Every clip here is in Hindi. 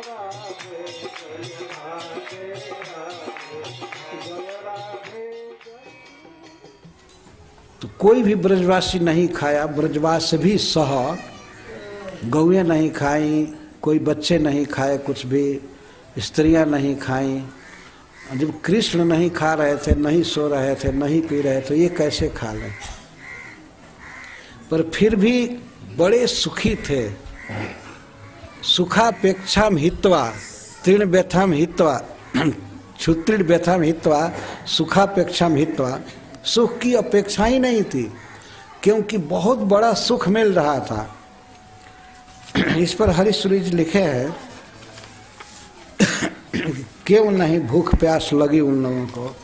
राधे जय राधे राधे जय राधे। तो कोई भी ब्रजवासी नहीं खाया, ब्रजवास भी सह, गौएं नहीं खाई, कोई बच्चे नहीं खाए, कुछ भी स्त्रियां नहीं खाई। जब कृष्ण नहीं खा रहे थे, नहीं सो रहे थे, नहीं पी रहे थे, ये कैसे खा लें? पर फिर भी बड़े सुखी थे। सुखापेक्षाम हित्वा तृण व्यथाम हित्वा क्षुत्रिण व्यथाम हित्वा सुखापेक्षाम हित्वा। सुख की अपेक्षा ही नहीं थी, क्योंकि बहुत बड़ा सुख मिल रहा था। इस पर हरीश्वरी जी लिखे हैं, क्यों नहीं भूख प्यास लगी उन लोगों को।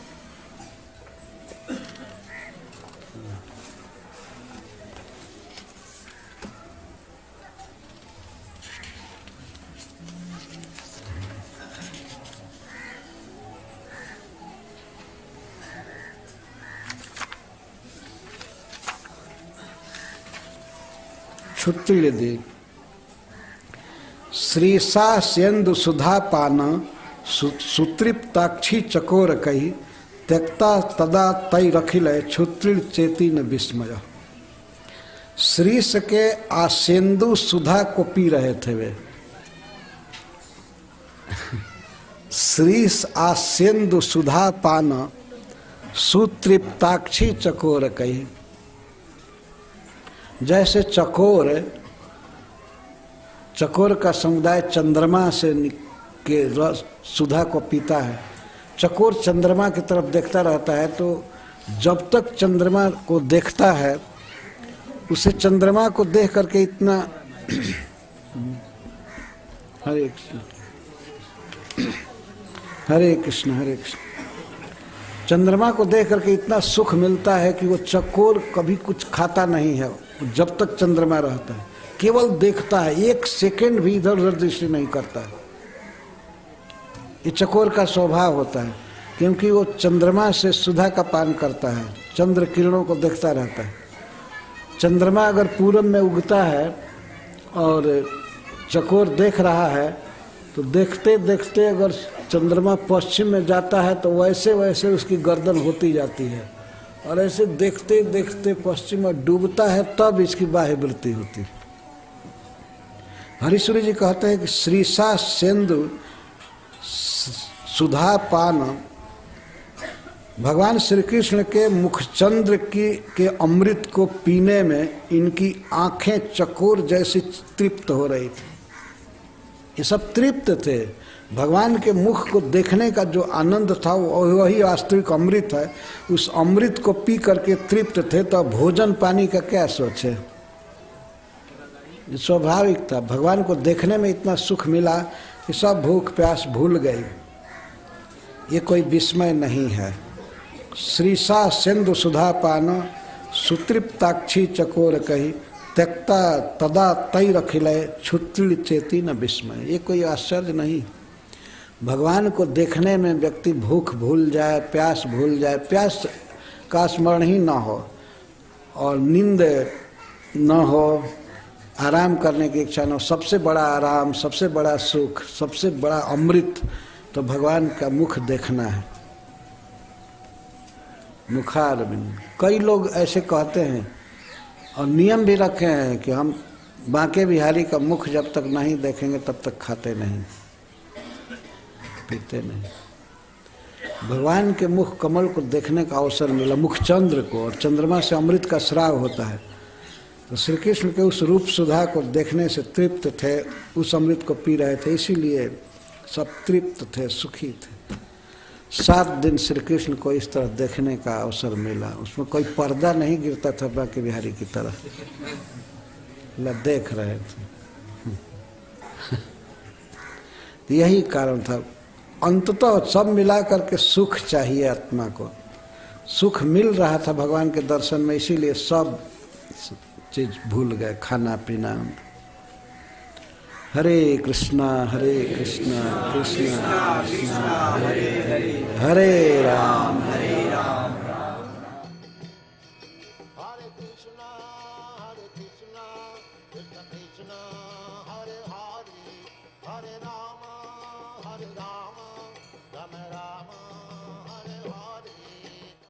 क्षुत्रिय दी श्रीसा सेन्दु सुधा पान सुतृप्ताक्षी चकोर कही त्यक्ता तदा तय रखिल क्षुत्रिण चेती न विस्मय। श्रीस के आसेंदु सुधा को पी रहे थे वे। श्रीस आसेंदु सुधा पान सुतृप्ताक्षी चकोर कही। जैसे चकोर का समुदाय चंद्रमा से के रस सुधा को पीता है। चकोर चंद्रमा की तरफ देखता रहता है, तो जब तक चंद्रमा को देखता है, उसे चंद्रमा को देख करके इतना हरे कृष्ण हरे कृष्ण हरे कृष्ण, चंद्रमा को देख करके इतना सुख मिलता है कि वो चकोर कभी कुछ खाता नहीं है। जब तक चंद्रमा रहता है केवल देखता है, एक सेकंड भी इधर उधर दृष्टि नहीं करता है। ये चकोर का स्वभाव होता है, क्योंकि वो चंद्रमा से सुधा का पान करता है, चंद्र किरणों को देखता रहता है। चंद्रमा अगर पूरब में उगता है और चकोर देख रहा है, तो देखते देखते अगर चंद्रमा पश्चिम में जाता है तो वैसे वैसे उसकी गर्दन होती जाती है, और ऐसे देखते देखते पश्चिम में डूबता है, तब इसकी बाह्य वृत्ति होती है। हरीश्वरी जी कहते हैं कि श्रीसा सेंदु सुधा पान, भगवान श्री कृष्ण के मुखचंद्र के अमृत को पीने में इनकी आंखें चकोर जैसी तृप्त हो रही थी। ये सब तृप्त थे। भगवान के मुख को देखने का जो आनंद था वही वास्तविक अमृत है। उस अमृत को पी करके तृप्त थे, तो भोजन पानी का क्या सोचे। स्वाभाविक था। भगवान को देखने में इतना सुख मिला कि सब भूख प्यास भूल गई। ये कोई विस्मय नहीं है। श्रीसा सिंधु सुधा पान सुतृप्ताक्षी चकोर कही त्यक्ता तदा तय रखिलय क्षुत्रिण चेती न विस्मय। ये कोई आश्चर्य नहीं। भगवान को देखने में व्यक्ति भूख भूल जाए, प्यास भूल जाए, प्यास का स्मरण ही न हो और नींद न हो, आराम करने की इच्छा न हो, सबसे बड़ा आराम, सबसे बड़ा सुख, सबसे बड़ा अमृत तो भगवान का मुख देखना है। मुखारविंद। कई लोग ऐसे कहते हैं और नियम भी रखे हैं कि हम बांके बिहारी का मुख जब तक नहीं देखेंगे तब तक खाते नहीं, पीते नहीं। भगवान के मुख कमल को देखने का अवसर मिला, मुखचंद्र को, और चंद्रमा से अमृत का स्राव होता है। तो श्री कृष्ण के उस रूप सुधा को देखने से तृप्त थे, उस अमृत को पी रहे थे, इसीलिए सब तृप्त थे, सुखी थे। 7 दिन श्री कृष्ण को इस तरह देखने का अवसर मिला। उसमें कोई पर्दा नहीं गिरता था बांके बिहारी की तरह, देख रहे थे। यही कारण था। अंततः सब मिला करके सुख चाहिए आत्मा को। सुख मिल रहा था भगवान के दर्शन में, इसीलिए सब चीज भूल गए, खाना पीना। हरे कृष्णा कृष्णा कृष्णा हरे हरे, हरे Ram Ram. Hare Krishna, Krishna Krishna, Hare Hare, Hare Rama,